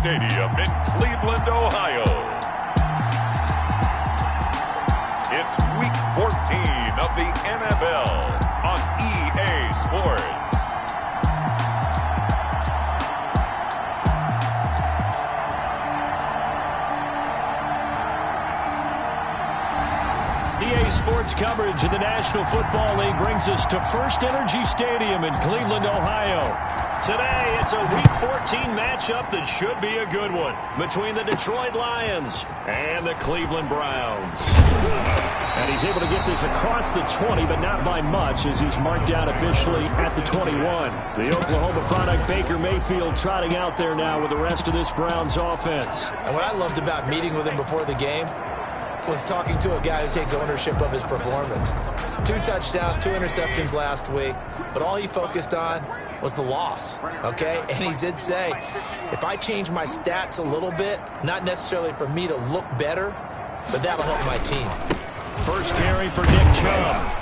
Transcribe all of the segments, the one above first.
Stadium in Cleveland, Ohio. It's Week 14 of the NFL on EA Sports. EA Sports coverage of the National Football League brings us to First Energy Stadium in Cleveland, Ohio. Today, it's a Week 14 matchup that should be a good one between the Detroit Lions and the Cleveland Browns. And he's able to get this across the 20, but not by much, as he's marked down officially at the 21. The Oklahoma product, Baker Mayfield, trotting out there now with the rest of this Browns offense. And what I loved about meeting with him before the game was talking to a guy who takes ownership of his performance. 2 touchdowns, 2 interceptions last week, but all he focused on was the loss, okay? And he did say, if I change my stats a little bit, not necessarily for me to look better, but that'll help my team. First carry for Nick Chubb.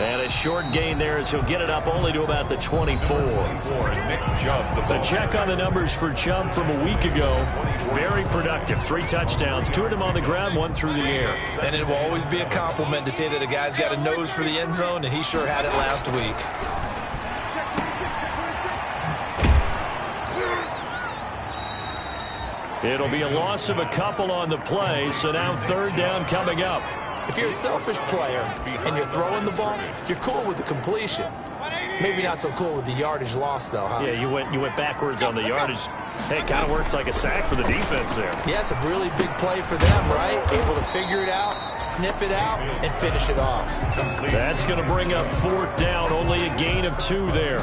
And a short gain there as he'll get it up only to about the 24. A check on the numbers for Chubb from a week ago. Very productive. 3 touchdowns, 2 of them on the ground, 1 through the air. And it will always be a compliment to say that a guy's got a nose for the end zone, and he sure had it last week. It'll be a loss of a couple on the play, so now 3rd down coming up. If you're a selfish player and you're throwing the ball, you're cool with the completion. Maybe not so cool with the yardage loss, though, huh? Yeah, you went backwards on the yardage. Hey, it kind of works like a sack for the defense there. Yeah, it's a really big play for them, right? Able to figure it out, sniff it out, and finish it off. That's going to bring up 4th down, only a gain of 2 there.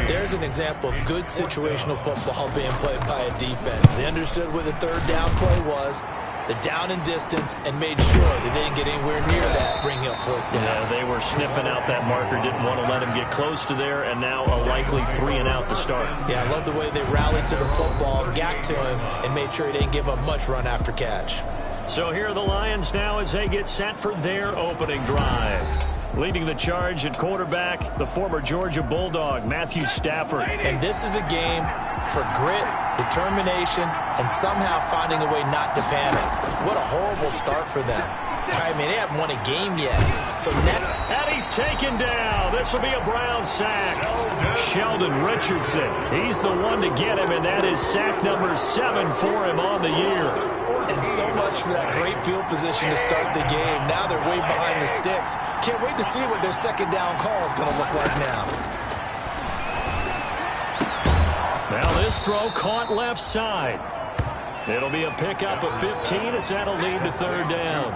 There's an example of good situational football being played by a defense. They understood what the 3rd down play was, the down and distance, and made sure that they didn't get anywhere near that, bringing up 4th down. Yeah, they were sniffing out that marker, didn't want to let him get close to there, and now a likely 3 and out to start. Yeah, I love the way they rallied to the football, got to him, and made sure he didn't give up much run after catch. So here are the Lions now as they get set for their opening drive. Leading the charge at quarterback, the former Georgia Bulldog, Matthew Stafford. And this is a game for grit, determination, and somehow finding a way not to panic. What a horrible start for them. I mean, they haven't won a game yet. So and he's taken down. This will be a Brown sack. Sheldon Richardson, he's the one to get him, and that is sack number 7 for him on the year. And so much for that great field position to start the game. Now they're way behind the sticks. Can't wait to see what their 2nd down call is going to look like now. Now this throw caught left side. It'll be a pickup of 15 as that'll lead to 3rd down.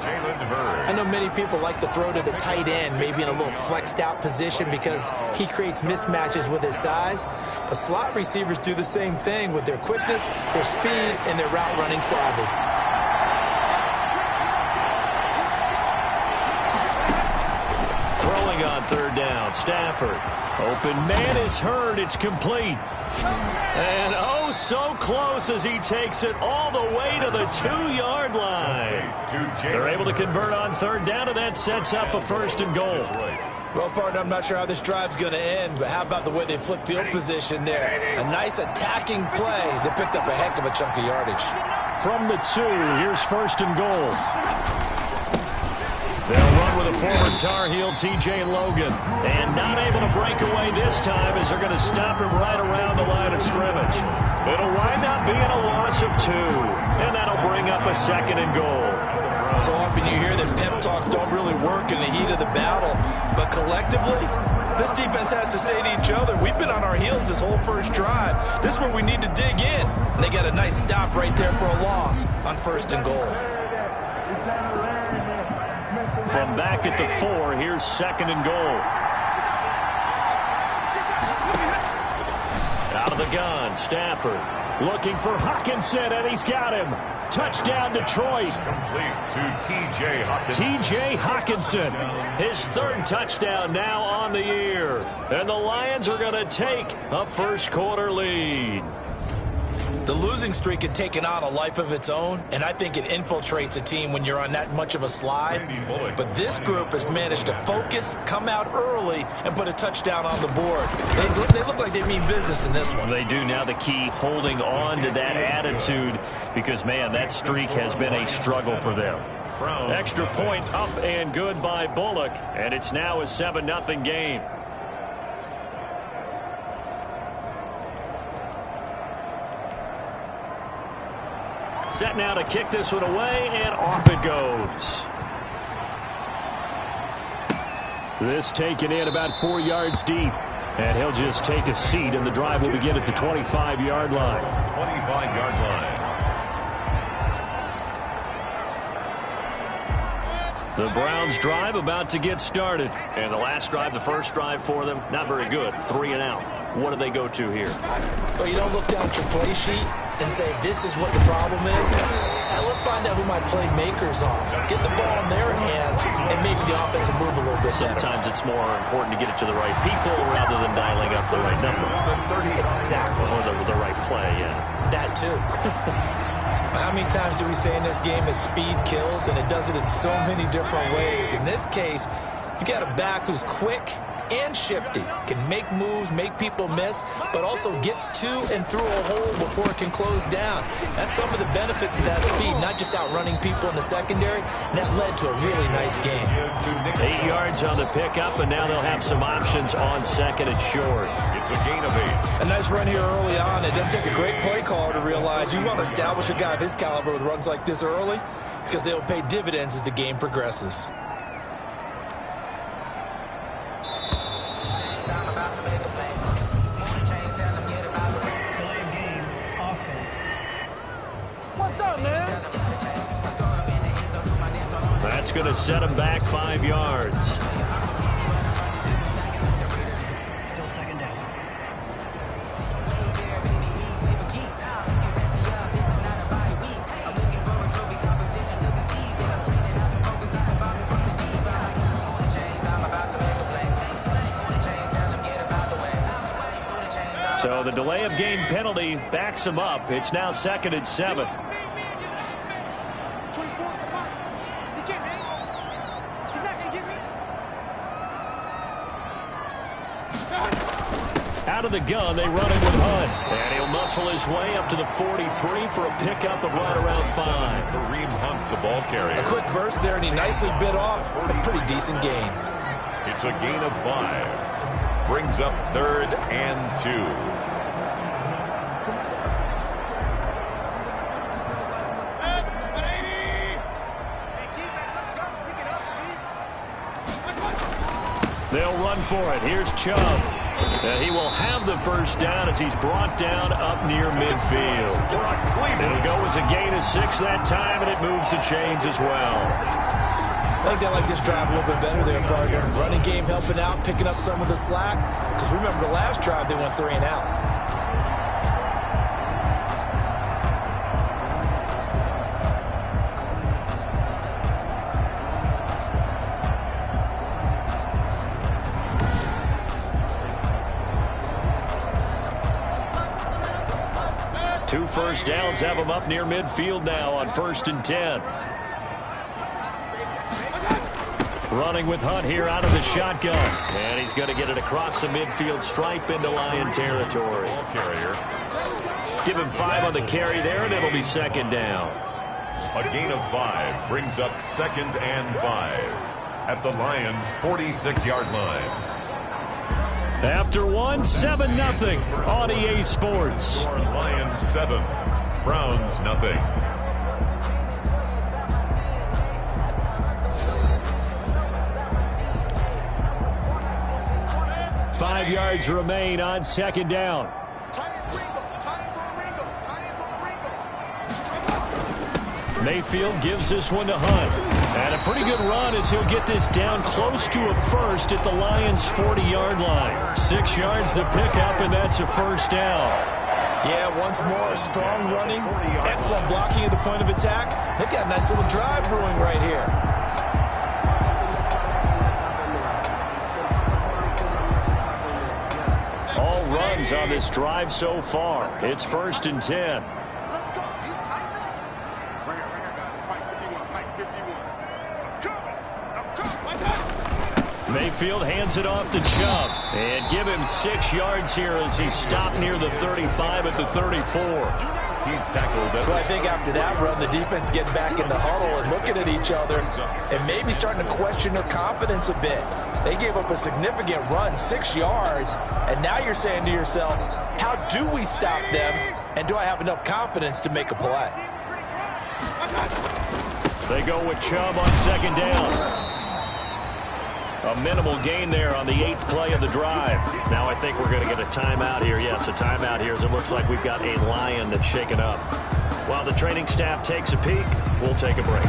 I know many people like to throw to the tight end, maybe in a little flexed out position because he creates mismatches with his size. But slot receivers do the same thing with their quickness, their speed, and their route running savvy. Throwing on 3rd down, Stafford. Open man is heard. It's complete. And oh, so close as he takes it all the way to the 2-yard line. They're able to convert on 3rd down, and that sets up a 1st and goal. Well, partner, I'm not sure how this drive's going to end, but how about the way they flip field position there? A nice attacking play. They picked up a heck of a chunk of yardage. From the 2, here's 1st and goal. They'll run with a former Tar Heel, T.J. Logan. And not able to break away this time as they're going to stop him right around the line of scrimmage. It'll wind up being a loss of 2. And that'll bring up a 2nd and goal. So often you hear that pep talks don't really work in the heat of the battle. But collectively, this defense has to say to each other, we've been on our heels this whole 1st drive. This is where we need to dig in. And they got a nice stop right there for a loss on 1st and goal. From back at the 4, here's 2nd and goal. Out of the gun, Stafford looking for Hockenson, and he's got him. Touchdown, Detroit. Complete to T.J. Hockenson. T.J. Hockenson, his 3rd touchdown now on the year. And the Lions are going to take a 1st quarter lead. The losing streak had taken on a life of its own, and I think it infiltrates a team when you're on that much of a slide. But this group has managed to focus, come out early, and put a touchdown on the board. They look like they mean business in this one. They do. Now the key, holding on to that attitude, because, man, that streak has been a struggle for them. Extra point up and good by Bullock, and it's now a 7-0 game. Set now to kick this one away, and off it goes. This taken in about 4 yards deep, and he'll just take a seat, and the drive will begin at the 25-yard line. 25-yard line. The Browns drive about to get started. And the last drive, the first drive for them, not very good. 3 and out. What do they go to here? Well, you don't look down at your play sheet and say, this is what the problem is. Now, let's find out who my playmakers are. Get the ball in their hands, and maybe the offense will move a little bit better. Sometimes it's more important to get it to the right people rather than dialing up the right number. Exactly. Or the right play, yeah. That, too. How many times do we say in this game that speed kills, and it does it in so many different ways? In this case, you got a back who's quick and shifty, can make moves, make people miss, but also gets to and through a hole before it can close down. That's some of the benefits of that speed, not just outrunning people in the secondary, and that led to a really nice game. 8 yards on the pickup, and now they'll have some options on second and short. It's a gain of 8. A nice run here early on. It doesn't take a great play caller to realize you want to establish a guy of his caliber with runs like this early, because they'll pay dividends as the game progresses. That's going to set him back 5 yards. Still second down. So the delay of game penalty backs him up. It's now 2nd and 7. Out of the gun, they run it with Hunt. And he'll muscle his way up to the 43 for a pickup of right around 5. Kareem Hunt, the ball carrier. A quick burst there, and he nicely bit off a pretty decent gain. It's a gain of 5. Brings up 3rd and 2. They'll run for it. Here's Chubb. He will have the first down as he's brought down up near midfield. It'll go as a gain of 6 that time, and it moves the chains as well. I think they like this drive a little bit better there, partner. Running game helping out, picking up some of the slack. Because remember, the last drive, they went 3 and out. Two first downs have him up near midfield now on 1st and 10. Running with Hunt here out of the shotgun. And he's going to get it across the midfield stripe into Lion territory. Ball carrier. Give him 5 on the carry there, and it'll be 2nd down. A gain of 5 brings up 2nd and 5 at the Lions' 46-yard line. After 1, 7-0 on EA Sports. Lions 7, Browns nothing. Five yards remain on 2nd down. Mayfield gives this one to Hunt. And a pretty good run as he'll get this down close to a first at the Lions' 40-yard line. 6 yards the pickup, and that's a first down. Yeah, once more, strong running, excellent blocking at the point of attack. They've got a nice little drive brewing right here. All run runs on this drive so far. It's 1st and 10. Let's go. You tighten up. Right here, guys. Fight 51. Mayfield hands it off to Chubb. And give him 6 yards here as he's stopped near the 35 at the 34. He's tackled. Well, I think after that run, the defense is getting back in the huddle and looking at each other and maybe starting to question their confidence a bit. They gave up a significant run, 6 yards, and now you're saying to yourself, how do we stop them, and do I have enough confidence to make a play? They go with Chubb on 2nd down. A minimal gain there on the 8th play of the drive. Now I think we're going to get a timeout here. Yes, a timeout here as it looks like we've got a Lion that's shaken up. While the training staff takes a peek, we'll take a break.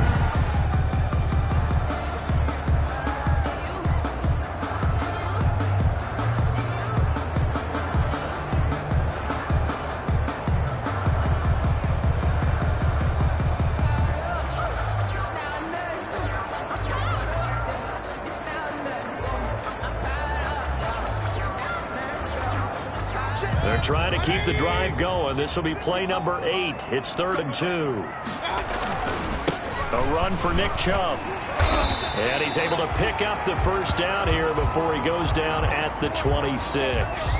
They're trying to keep the drive going. This will be play number 8. It's 3rd and 2. A run for Nick Chubb. And he's able to pick up the 1st down here before he goes down at the 26.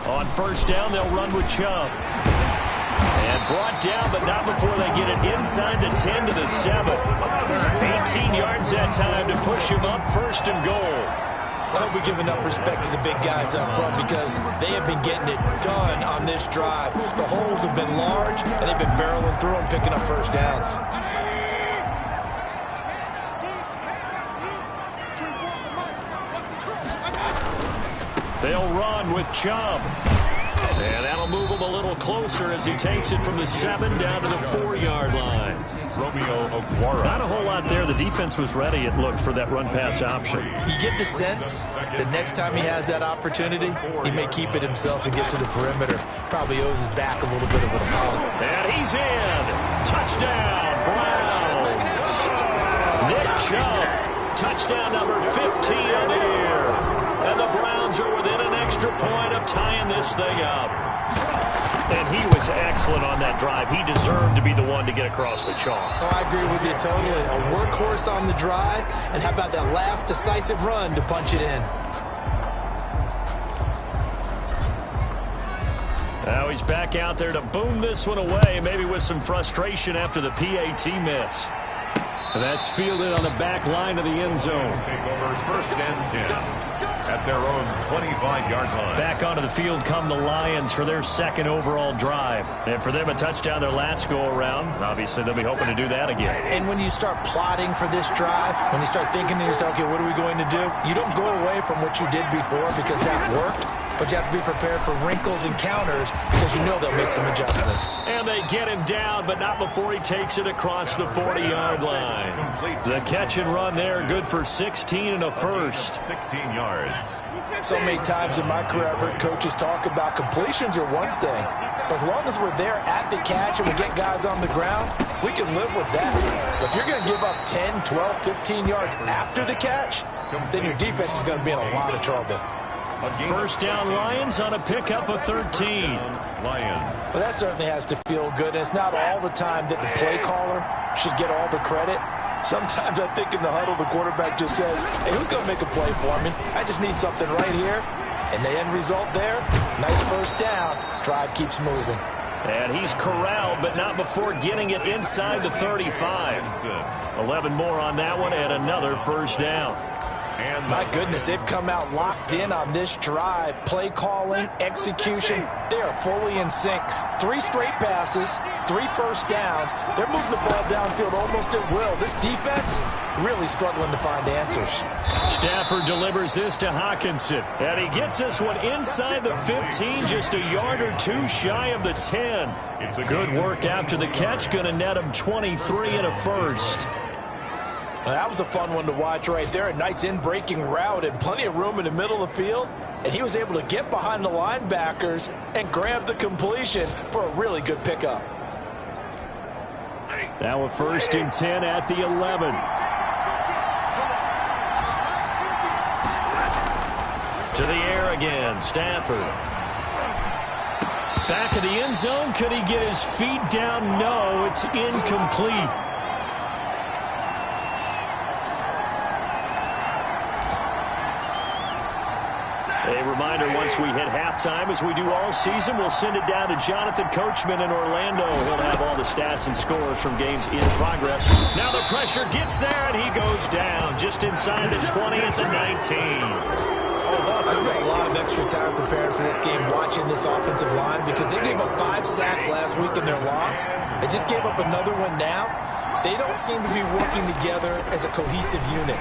On 1st down, they'll run with Chubb. And brought down, but not before they get it inside the 10 to the 7. 18 yards that time to push him up 1st and goal. I hope we give enough respect to the big guys up front because they have been getting it done on this drive. The holes have been large, and they've been barreling through them, picking up 1st downs. They'll run with Chubb. And that'll move him a little closer as he takes it from the 7 down to the 4-yard line. Romeo Okwara. Not a whole lot there. The defense was ready, it looked, for that run-pass option. You get the sense that next time he has that opportunity, he may keep it himself and get to the perimeter. Probably owes his back a little bit of an apology. And he's in. Touchdown, Browns. Nick Chubb. Touchdown number 15 on the year. And the Browns are within an extra point of tying this thing up. And he was excellent on that drive. He deserved to be the one to get across the chalk. Oh, I agree with you totally. A workhorse on the drive, and how about that last decisive run to punch it in? Now he's back out there to boom this one away, maybe with some frustration after the PAT miss. And that's fielded on the back line of the end zone. Takeovers 1st and 10. At their own 25-yard line. Back onto the field come the Lions for their 2nd overall drive. And for them, a touchdown their last go-around. Obviously, they'll be hoping to do that again. And when you start plotting for this drive, when you start thinking to yourself, okay, what are we going to do? You don't go away from what you did before because that worked. But you have to be prepared for wrinkles and counters because you know they'll make some adjustments. And they get him down, but not before he takes it across the 40-yard line. The catch and run there, good for 16 and a 1st. 16 yards. So many times in my career, I've heard coaches talk about completions are one thing. But as long as we're there at the catch and we get guys on the ground, we can live with that. But if you're going to give up 10, 12, 15 yards after the catch, then your defense is going to be in a lot of trouble. 1st down Lions on a pickup of 13. Well, that certainly has to feel good. And it's not all the time that the play caller should get all the credit. Sometimes I think in the huddle, the quarterback just says, hey, who's going to make a play for me? I just need something right here. And the end result there, nice 1st down. Drive keeps moving. And he's corralled, but not before getting it inside the 35. 11 more on that one and another 1st down. And my goodness, they've come out locked in on this drive. Play calling, execution, they are fully in sync. 3 straight passes, 3 1st downs. They're moving the ball downfield almost at will. This defense really struggling to find answers. Stafford delivers this to Hawkinson. And he gets this one inside the 15, just a yard or 2 shy of the 10. It's a good work after the catch, going to net him 23 and a 1st. Well, that was a fun one to watch right there. A nice in-breaking route and plenty of room in the middle of the field. And he was able to get behind the linebackers and grab the completion for a really good pickup. Now a 1st and 10 at the 11. To the air again, Stafford. Back of the end zone. Could he get his feet down? No, it's incomplete. A reminder, once we hit halftime, as we do all season, we'll send it down to Jonathan Coachman in Orlando. He'll have all the stats and scores from games in progress. Now the pressure gets there, and he goes down just inside the 20 at the 19. I spent a lot of extra time preparing for this game watching this offensive line because they gave up 5 sacks last week in their loss. They just gave up another one now. They don't seem to be working together as a cohesive unit.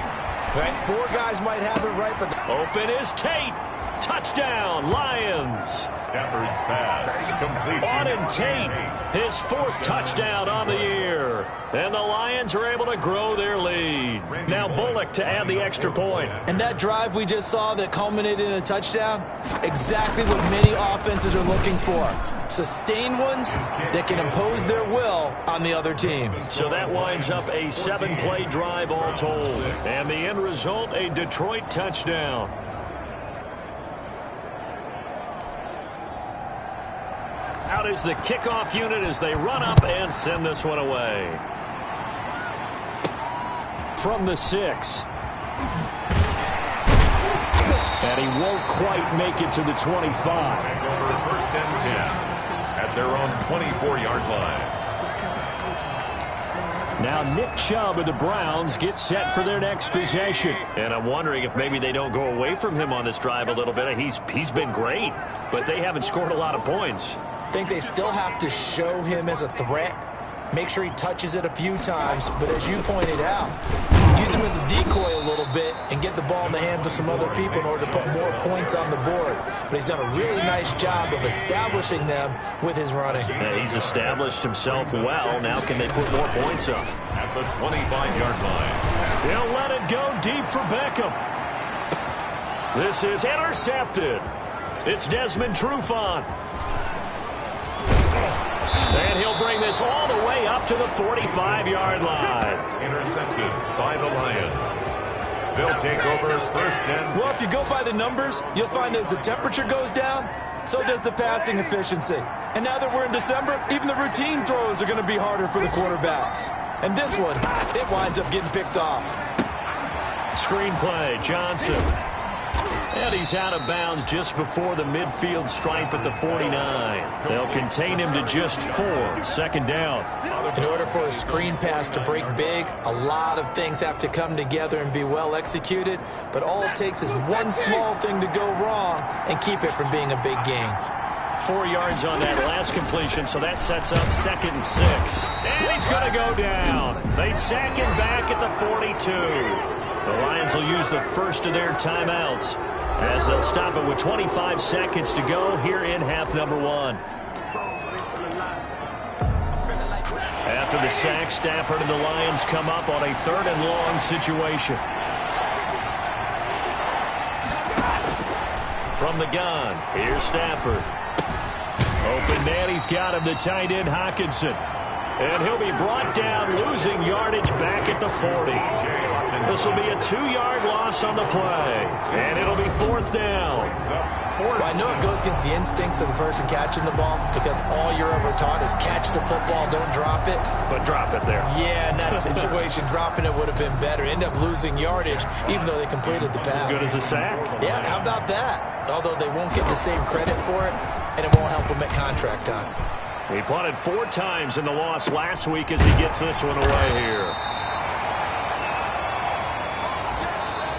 Right? 4 guys might have it right, but... Open is Tate. Touchdown, Lions. Stafford's pass complete. Auden Tate, his 4th touchdown on the year. And the Lions are able to grow their lead. Now Bullock to add the extra point. And that drive we just saw that culminated in a touchdown, exactly what many offenses are looking for. Sustained ones that can impose their will on the other team. So that winds up a 7-play drive all told. And the end result, a Detroit touchdown. Out is the kickoff unit as they run up and send this one away. From the 6. And he won't quite make it to the 25. Back over first and 10 at their own 24-yard line. Now Nick Chubb of the Browns gets set for their next possession. And I'm wondering if maybe they don't go away from him on this drive a little bit. He's been great, but they haven't scored a lot of points. I think they still have to show him as a threat. Make sure he touches it a few times. But as you pointed out, use him as a decoy a little bit and get the ball in the hands of some other people in order to put more points on the board. But he's done a really nice job of establishing them with his running. Yeah, he's established himself well. Now can they put more points up? At the 25-yard line. He'll let it go deep for Beckham. This is intercepted. It's Desmond Trufant. And he'll bring this all the way up to the 45-yard line. Intercepted by the Lions. They'll take over first and... Well, if you go by the numbers, you'll find as the temperature goes down, so does the passing efficiency. And now that we're in December, even the routine throws are going to be harder for the quarterbacks. And this one, it winds up getting picked off. Screenplay, Johnson. And he's out of bounds just before the midfield stripe at the 49. They'll contain him to just 4. Second down. In order for a screen pass to break big, a lot of things have to come together and be well executed. But all it takes is one small thing to go wrong and keep it from being a big gain. 4 yards on that last completion, so that sets up 2nd and 6. And he's going to go down. They sack him back at the 42. The Lions will use the first of their timeouts as they'll stop it with 25 seconds to go here in half number 1. After the sack, Stafford and the Lions come up on a 3rd and long situation. From the gun, here's Stafford. Open man, he's got him, the tight end Hockenson. And he'll be brought down, losing yardage back at the 40. This will be a 2-yard loss on the play. And it'll be 4th down. Well, I know it goes against the instincts of the person catching the ball because all you're ever taught is catch the football, don't drop it. But drop it there. Yeah, in that situation, dropping it would have been better. End up losing yardage even though they completed the pass. As good as a sack. Yeah, how about that? Although they won't get the same credit for it, and it won't help them at contract time. He punted 4 times in the loss last week as he gets this one away here.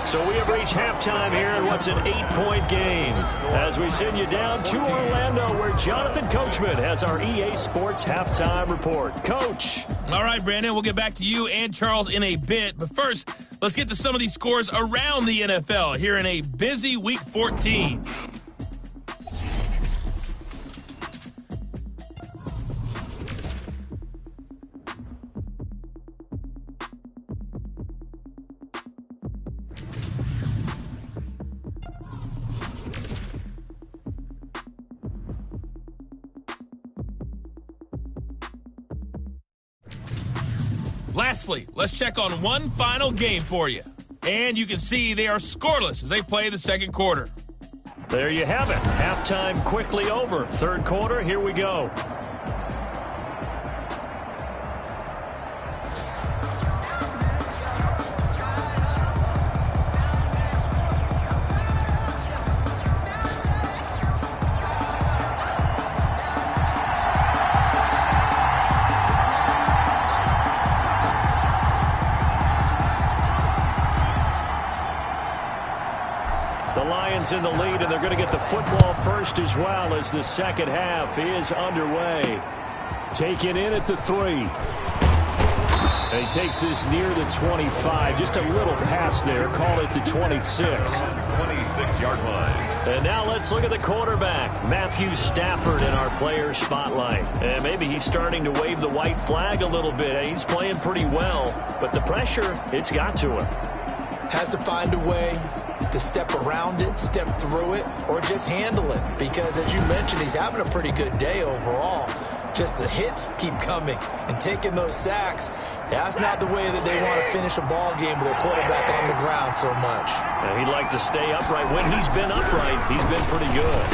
So we have reached halftime here in what's an 8-point game as we send you down to Orlando where Jonathan Coachman has our EA Sports halftime report. Coach. All right, Brandon, we'll get back to you and Charles in a bit. But first, let's get to some of these scores around the NFL here in a busy Week 14. Lastly, let's check on one final game for you. And you can see they are scoreless as they play the second quarter. There you have it. Halftime quickly over. Third quarter, here we go. In the lead, and they're going to get the football first as well as the second half is underway. Taken in at the 3. And he takes this near the 25. Just a little pass there. Call it the 26. 26-yard line. And now let's look at the quarterback, Matthew Stafford, in our player spotlight. And maybe he's starting to wave the white flag a little bit. He's playing pretty well, but the pressure, it's got to him. Has to find a way to step around it, step through it, or just handle it. Because, as you mentioned, he's having a pretty good day overall. Just the hits keep coming and taking those sacks. That's not the way that they want to finish a ball game with a quarterback on the ground so much. And he'd like to stay upright. When he's been upright, he's been pretty good.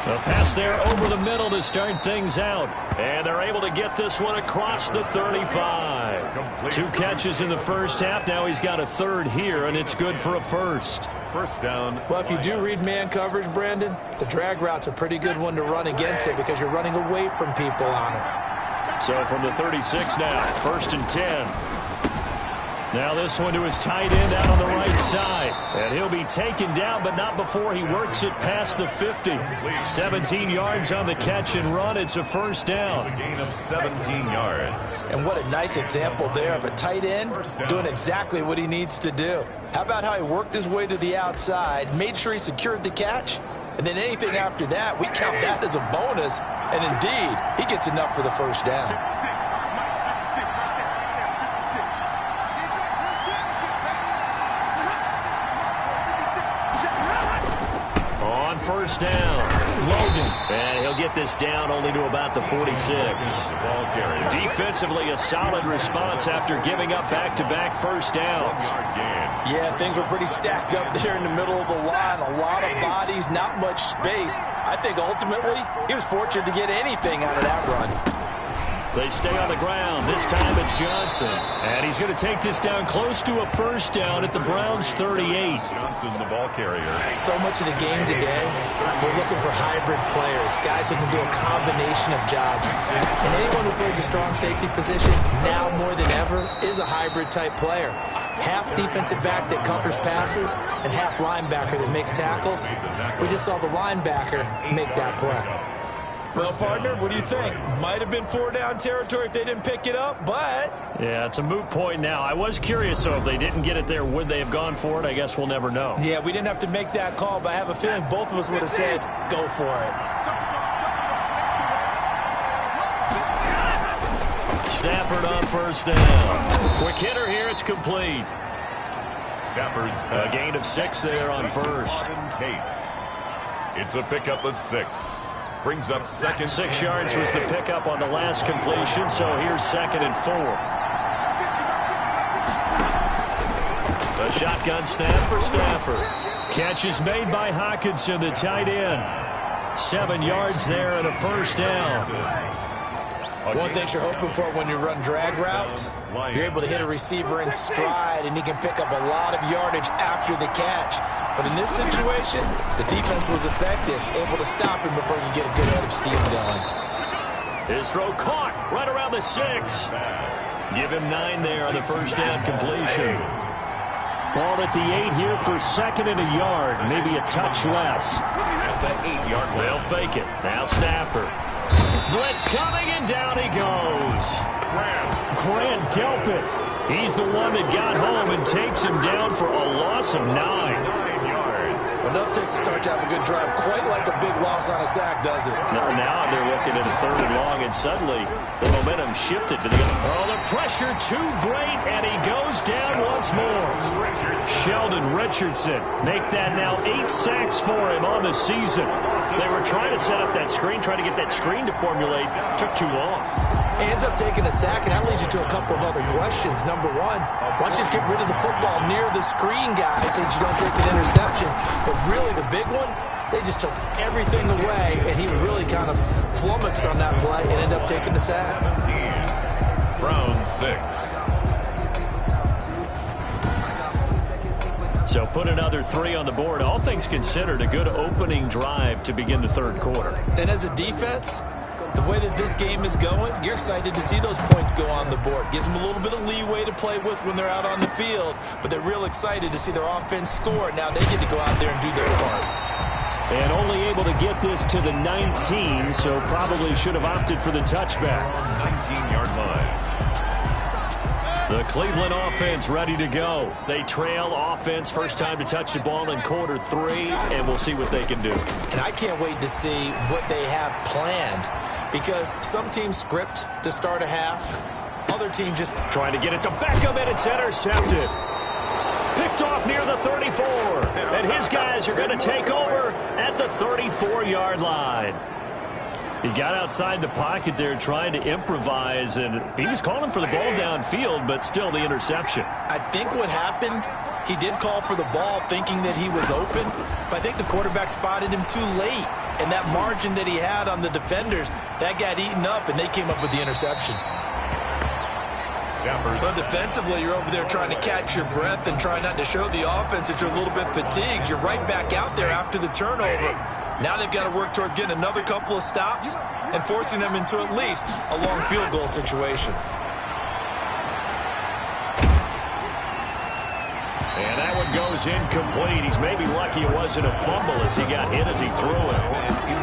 A pass there over the middle to start things out. And they're able to get this one across the 35. 2 catches in the first half. Now he's got a third here, and it's good for a first. First down. Well, if you do read man coverage, Brandon, the drag route's a pretty good one to run against it because you're running away from people on it. So from the 36 now, 1st and 10. Now this one to his tight end out on the right side. And he'll be taken down, but not before he works it past the 50. 17 yards on the catch and run. It's a first down. A gain of 17 yards. And what a nice example there of a tight end doing exactly what he needs to do. How about how he worked his way to the outside, made sure he secured the catch, and then anything after that, we count that as a bonus. And indeed, he gets enough for the first down. First down, Logan. And he'll get this down only to about the 46. Defensively, a solid response after giving up back-to-back first downs. Yeah, things were pretty stacked up there in the middle of the line. A lot of bodies, not much space. I think ultimately he was fortunate to get anything out of that run. They stay on the ground. This time it's Johnson. And he's going to take this down close to a first down at the Browns' 38. Johnson, the ball carrier. So much of the game today, we're looking for hybrid players, guys who can do a combination of jobs. And anyone who plays a strong safety position, now more than ever, is a hybrid-type player. Half defensive back that covers passes and half linebacker that makes tackles. We just saw the linebacker make that play. Well, partner, what do you think? Might have been 4-down territory if they didn't pick it up, but... Yeah, it's a moot point now. I was curious, so if they didn't get it there, would they have gone for it? I guess we'll never know. Yeah, we didn't have to make that call, but I have a feeling both of us would have said, go for it. Stafford on first down. Quick hitter here, it's complete. Stafford's a gain of 6 there on first. It's a pickup of 6. Brings up second. 6 yards was the pickup on the last completion, so here's 2nd and 4. A shotgun snap for Stafford. Catch is made by Hawkinson, the tight end. 7 yards there and a first down. One thing you're hoping for when you run drag routes, you're able to hit a receiver in stride, and he can pick up a lot of yardage after the catch. But in this situation, the defense was effective, able to stop him before you get a good head of steam going. His throw caught right around the 6. Give him 9 there on the first down completion. Ball at the 8 here for 2nd and a yard, maybe a touch less. At the 8-yard line. They'll fake it. Now Stafford. Blitz coming, and down he goes. Grant Delpit. He's the one that got home and takes him down for a loss of 9. 9 yards. Enough to start to have a good drive, quite like a big loss on a sack, does it? Now they're looking at a 3rd and long, and suddenly the momentum shifted to the other. Oh, the pressure too great, and he goes down once more. Sheldon Richardson make that now 8 sacks for him on the season. They were trying to set up that screen, trying to get that screen to formulate. Took too long. Ends up taking a sack, and that leads you to a couple of other questions. Number one, why don't you just get rid of the football near the screen guy so that you don't take an interception? But really, the big one, They just took everything away, and he was really kind of flummoxed on that play and ended up taking the sack. Brown 6. So put another 3 on the board. All things considered, a good opening drive to begin the third quarter. And as a defense, the way that this game is going, you're excited to see those points go on the board. Gives them a little bit of leeway to play with when they're out on the field, but they're real excited to see their offense score. Now they get to go out there and do their part. And only able to get this to the 19, so probably should have opted for the touchback. 19-yard line. The Cleveland offense ready to go. They trail offense, first time to touch the ball in quarter 3, and we'll see what they can do. And I can't wait to see what they have planned, because some teams script to start a half. Other teams just trying to get it to Beckham, and it's intercepted. Picked off near the 34, and his guys are going to take over at the 34-yard line. He got outside the pocket there trying to improvise, and he was calling for the ball downfield, but still the interception. I think what happened, he did call for the ball thinking that he was open, but I think the quarterback spotted him too late. And that margin that he had on the defenders, that got eaten up, and they came up with the interception. But defensively, you're over there trying to catch your breath and try not to show the offense that you're a little bit fatigued. You're right back out there after the turnover. Now they've got to work towards getting another couple of stops and forcing them into at least a long field goal situation. And that one goes incomplete. He's maybe lucky it wasn't a fumble as he got hit as he threw it.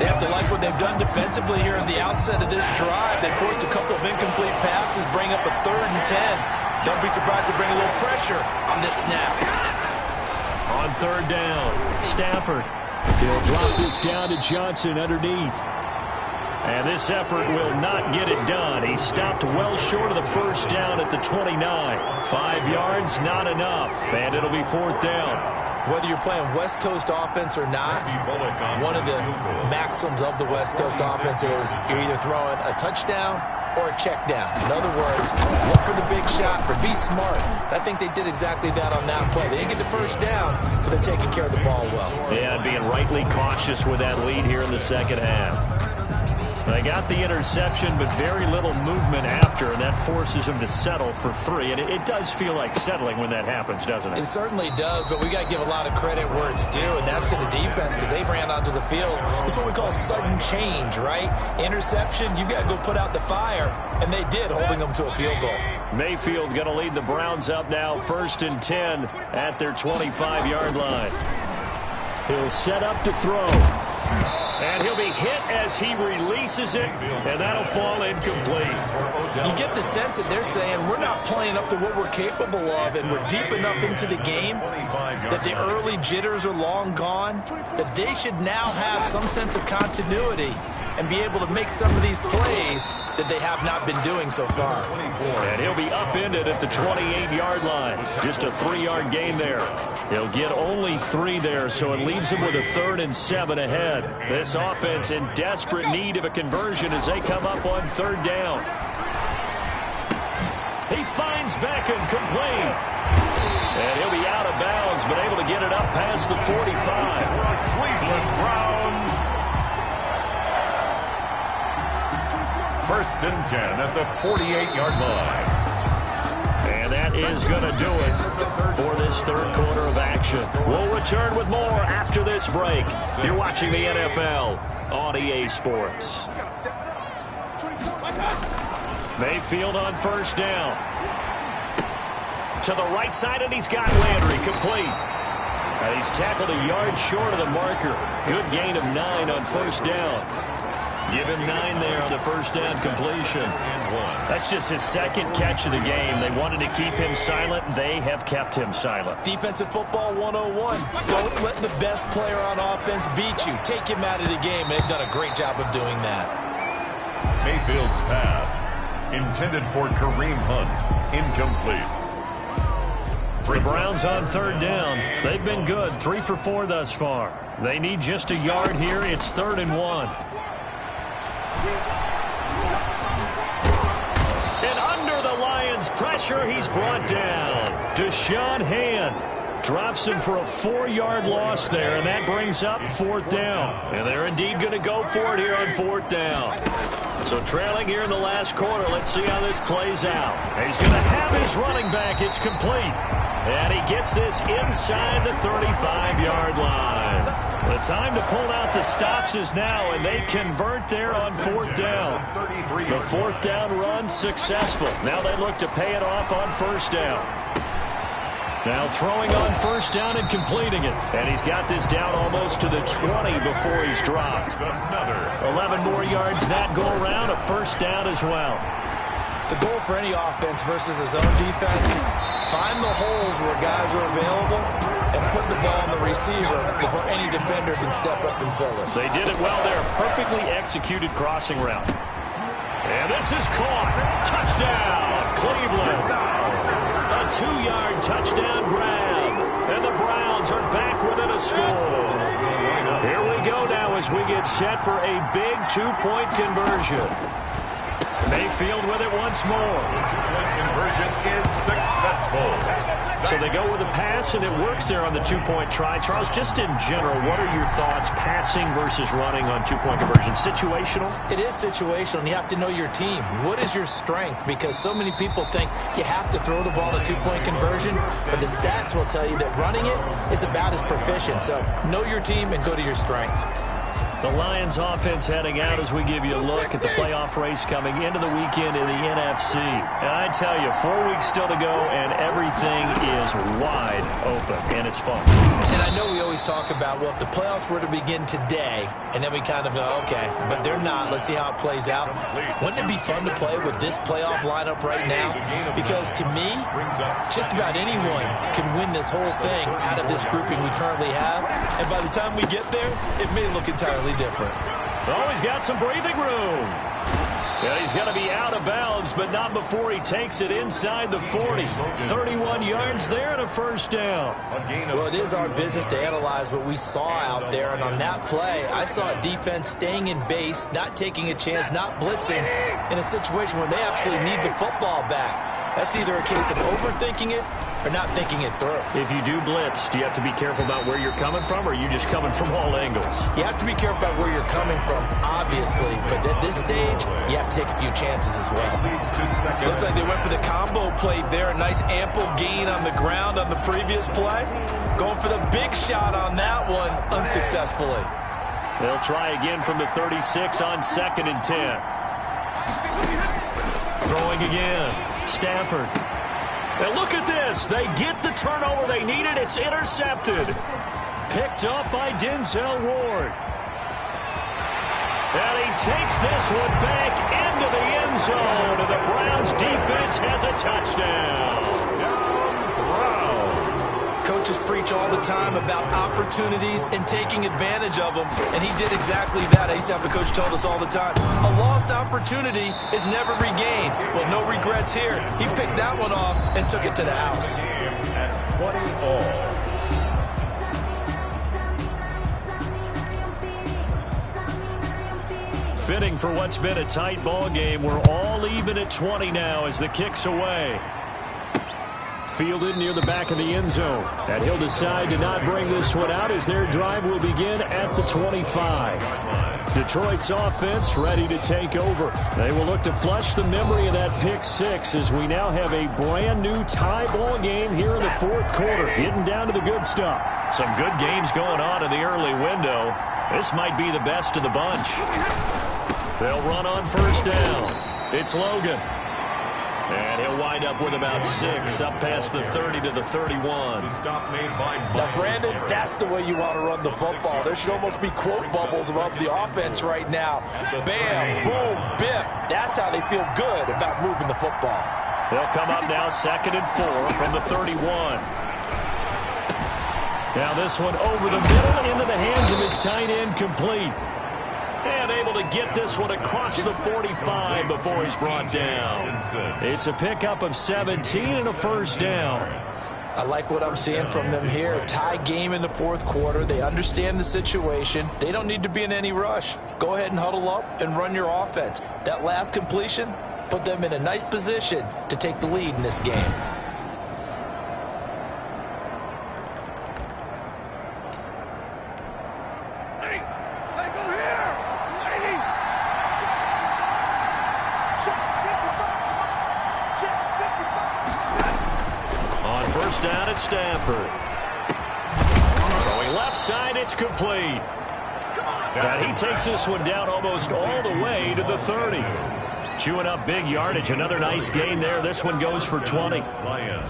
They have to like what they've done defensively here at the outset of this drive. They forced a couple of incomplete passes, bring up a 3rd and 10. Don't be surprised to bring a little pressure on this snap. On 3rd down, Stafford. He'll drop this down to Johnson underneath. And this effort will not get it done. He stopped well short of the first down at the 29. 5 yards, not enough. And it'll be 4th down. Whether you're playing West Coast offense or not, one of the maxims of the West Coast offense is you're either throwing a touchdown or a check down. In other words, look for the big shot, but be smart. I think they did exactly that on that play. They didn't get the first down, but they're taking care of the ball well. Yeah, being rightly cautious with that lead here in the second half. They got the interception, but very little movement after, and that forces them to settle for 3. And it does feel like settling when that happens, doesn't it? It certainly does, but we got to give a lot of credit where it's due, and that's to the defense because they ran onto the field. It's what we call sudden change, right? Interception, you got to go put out the fire, and they did, holding them to a field goal. Mayfield going to lead the Browns up now, 1st and 10 at their 25-yard line. He'll set up to throw. And he'll be hit as he releases it, and that'll fall incomplete. You get the sense that they're saying we're not playing up to what we're capable of, and we're deep enough into the game that the early jitters are long gone, that they should now have some sense of continuity and be able to make some of these plays that they have not been doing so far. And he'll be upended at the 28-yard line. Just a 3-yard gain there. He'll get only 3 there, so it leaves him with a 3rd and 7 ahead. This offense in desperate need of a conversion as they come up on 3rd down. He finds Beckham complete. And he'll be out of bounds, but able to get it up past the 45. Cleveland Browns. 1st and 10 at the 48-yard line. And that is going to do it for this 3rd quarter of action. We'll return with more after this break. You're watching the NFL on EA Sports. Mayfield on 1st down. To the right side, and he's got Landry complete. And he's tackled a yard short of the marker. Good gain of 9 on 1st down. Give him 9 there on the 1st down completion. That's just his 2nd catch of the game. They wanted to keep him silent. They have kept him silent. Defensive football 101. Don't let the best player on offense beat you. Take him out of the game. They've done a great job of doing that. Mayfield's pass intended for Kareem Hunt. Incomplete. The Browns on 3rd down. They've been good. 3 for 4 thus far. They need just a yard here. It's 3rd and 1. And under the Lions' pressure, he's brought down. Deshaun Hand drops him for a 4-yard loss there, and that brings up 4th down. And they're indeed going to go for it here on 4th down. So trailing here in the last quarter, let's see how this plays out. He's going to have his running back. It's complete. And he gets this inside the 35-yard line. The time to pull out the stops is now, and they convert there on 4th down. The 4th down run successful. Now they look to pay it off on 1st down. Now throwing on 1st down and completing it. And he's got this down almost to the 20 before he's dropped. 11 more yards that go around, a 1st down as well. The goal for any offense versus his own defense, find the holes where guys are available and put the ball on the receiver before any defender can step up and fill it. They did it well there. Perfectly executed crossing route. And this is caught. Touchdown, Cleveland. A 2-yard touchdown grab. And the Browns are back within a score. Here we go now as we get set for a big 2-point conversion. Mayfield with it once more. The 2-point conversion is successful. So they go with a pass, and it works there on the 2-point try. Charles, just in general, what are your thoughts passing versus running on 2-point conversion? Situational? It is situational, and you have to know your team. What is your strength? Because so many people think you have to throw the ball in a 2-point conversion, but the stats will tell you that running it is about as proficient. So know your team and go to your strength. The Lions offense heading out as we give you a look at the playoff race coming into the weekend in the NFC. And I tell you, 4 weeks still to go, and everything is wide open, and it's fun. And I know we always talk about, well, if the playoffs were to begin today, and then we kind of go, okay, but they're not. Let's see how it plays out. Wouldn't it be fun to play with this playoff lineup right now? Because to me, just about anyone can win this whole thing out of this grouping we currently have. And by the time we get there, it may look entirely different. Oh, he's got some breathing room. Yeah, he's going to be out of bounds, but not before he takes it inside the 40. 31 yards there and a 1st down. Well, it is our business to analyze what we saw out there, and on that play, I saw a defense staying in base, not taking a chance, not blitzing, in a situation where they absolutely need the football back. That's either a case of overthinking it or not thinking it through. If you do blitz, do you have to be careful about where you're coming from, or are you just coming from all angles? You have to be careful about where you're coming from, obviously, but at this stage, you have to take a few chances as well. Looks like they went for the combo play there. A nice ample gain on the ground on the previous play. Going for the big shot on that one unsuccessfully. They'll try again from the 36 on 2nd and 10. Throwing again. Stafford. And look at this. They get the turnover they needed. It's intercepted. Picked up by Denzel Ward. And he takes this one back into the end zone. And the Browns defense has a touchdown. Coaches preach all the time about opportunities and taking advantage of them, and he did exactly that. I used to have a coach told us all the time, a lost opportunity is never regained. Well, no regrets here. He picked that one off and took it to the house. At 20 all. Fitting for what's been a tight ball game. We're all even at 20 now as the kick's away. Fielded near the back of the end zone. And he'll decide to not bring this one out as their drive will begin at the 25. Detroit's offense ready to take over. They will look to flush the memory of that pick 6 as we now have a brand new tie ball game here in the 4th quarter. Getting down to the good stuff. Some good games going on in the early window. This might be the best of the bunch. They'll run on 1st down. It's Logan. And he'll wind up with about 6 up past the 30 to the 31. Now, Brandon, that's the way you want to run the football. There should almost be quote bubbles above the offense right now. Bam, boom, biff. That's how they feel good about moving the football. They'll come up now 2nd and 4 from the 31. Now this one over the middle into the hands of his tight end, complete. And able to get this one across the 45 before he's brought down. It's a pickup of 17 and a 1st down. I like what I'm seeing from them here. Tie game in the 4th quarter. They understand the situation. They don't need to be in any rush. Go ahead and huddle up and run your offense. That last completion put them in a nice position to take the lead in this game. On first down, it's Stafford. Going left side, it's complete. And he takes this one down almost all the way to the 30. Chewing up big yardage. Another nice gain there. This one goes for 20.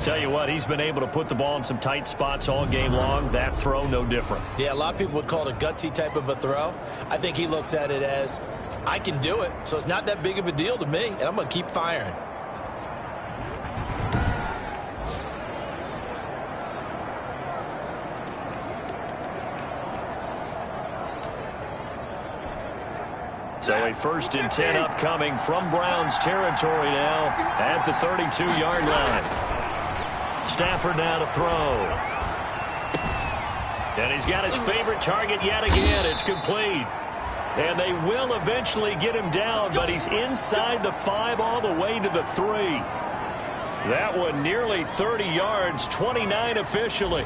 Tell you what, he's been able to put the ball in some tight spots all game long. That throw, no different. Yeah, a lot of people would call it a gutsy type of a throw. I think he looks at it as, I can do it, so it's not that big of a deal to me, and I'm going to keep firing. So a 1st and 10 upcoming from Browns territory now at the 32-yard line. Stafford now to throw. And he's got his favorite target yet again. It's complete. And they will eventually get him down, but he's inside the 5 all the way to the 3. That one nearly 30 yards, 29 officially.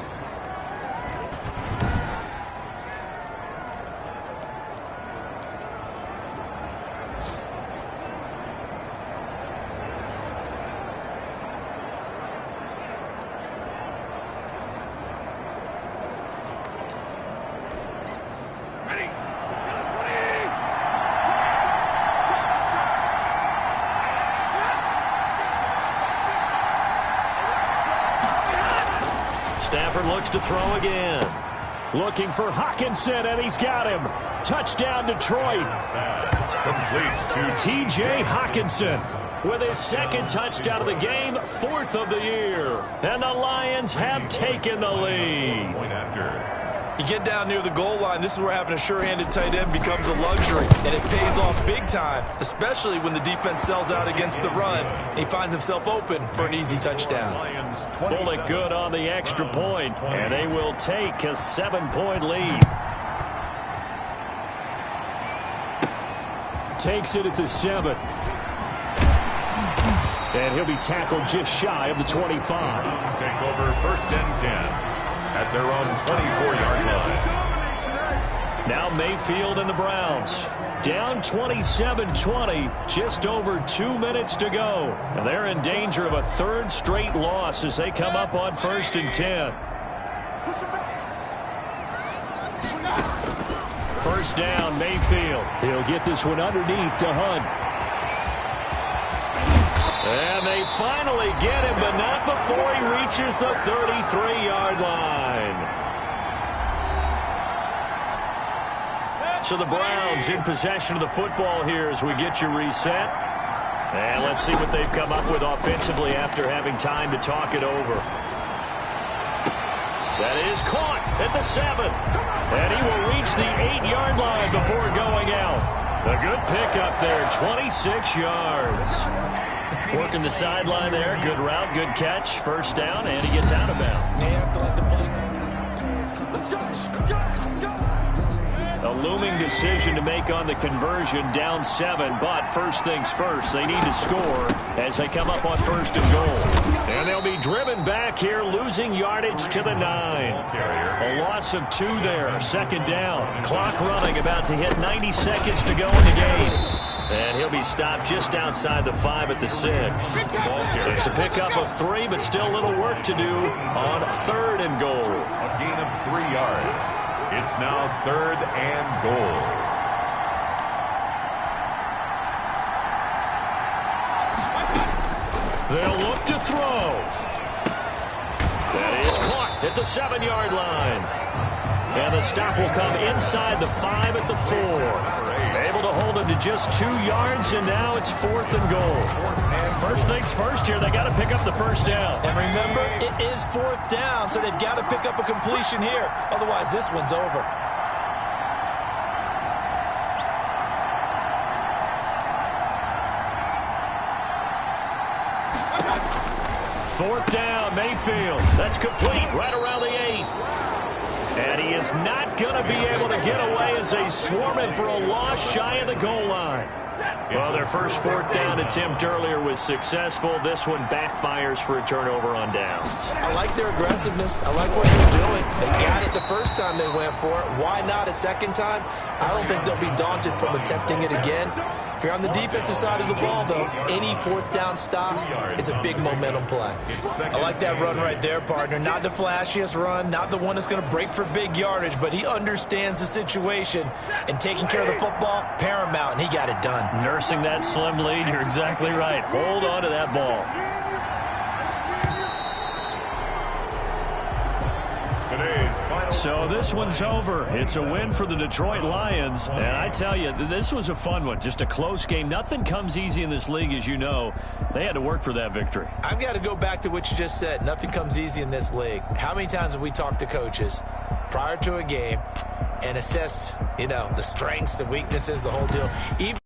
Stafford looks to throw again. Looking for Hockenson, and he's got him. Touchdown, Detroit. Complete to T.J. Hockenson with his 2nd touchdown of the game, 4th of the year. And the Lions have taken the lead. point after. You get down near the goal line, this is where having a sure-handed tight end becomes a luxury, and it pays off big time, especially when the defense sells out against the run, and he finds himself open for an easy touchdown. Bullock good on the extra point, and they will take a 7-point lead. Takes it at the 7. And he'll be tackled just shy of the 25. Take over 1st and 10 at their own 24-yard line. Now Mayfield and the Browns down 27-20, just over 2 minutes to go. And they're in danger of a 3rd straight loss as they come up on 1st and 10. 1st down, Mayfield. He'll get this one underneath to Hunt. And they finally get him, but not before he reaches the 33-yard line. So the Browns in possession of the football here as we get you reset. And let's see what they've come up with offensively after having time to talk it over. That is caught at the 7. And he will reach the 8-yard line before going out. A good pickup there, 26 yards. Working the sideline there. Good route, good catch. 1st down, and he gets out of bounds. They have to let the play go. A looming decision to make on the conversion, down 7, but first things first, they need to score as they come up on 1st and goal. And they'll be driven back here, losing yardage to the 9. A loss of 2 there, 2nd down. Clock running, about to hit 90 seconds to go in the game. And he'll be stopped just outside the 5 at the 6. It's a pickup of 3, but still a little work to do on 3rd and goal. A gain of 3 yards. It's now 3rd and goal. They'll look to throw. That is caught at the 7-yard line. And the stop will come inside the 5 at the 4. Able to hold him to just 2 yards, and now it's 4th and goal. First things first here, they got to pick up the 1st down. And remember, it is 4th down, so they've got to pick up a completion here. Otherwise, this one's over. Fourth down, Mayfield. That's complete right around the 8. And he is not not going to be able to get away as they swarm him for a loss shy of the goal line. Well, their first fourth down attempt earlier was successful. This one backfires for a turnover on downs. I like their aggressiveness. I like what they're doing. They got it the first time they went for it. Why not a second time? I don't think they'll be daunted from attempting it again. If you're on the defensive side of the ball, though, any fourth down stop is a big momentum play. I like that run right there, partner. Not the flashiest run, not the one that's going to break for big yardage, but he understands the situation, and taking care of the football, paramount, and he got it done. Nursing that slim lead, you're exactly right. Hold on to that ball. So this one's over. It's a win for the Detroit Lions. And I tell you, this was a fun one. Just a close game. Nothing comes easy in this league, as you know. They had to work for that victory. I've got to go back to what you just said. Nothing comes easy in this league. How many times have we talked to coaches prior to a game and assessed, the strengths, the weaknesses, the whole deal? Even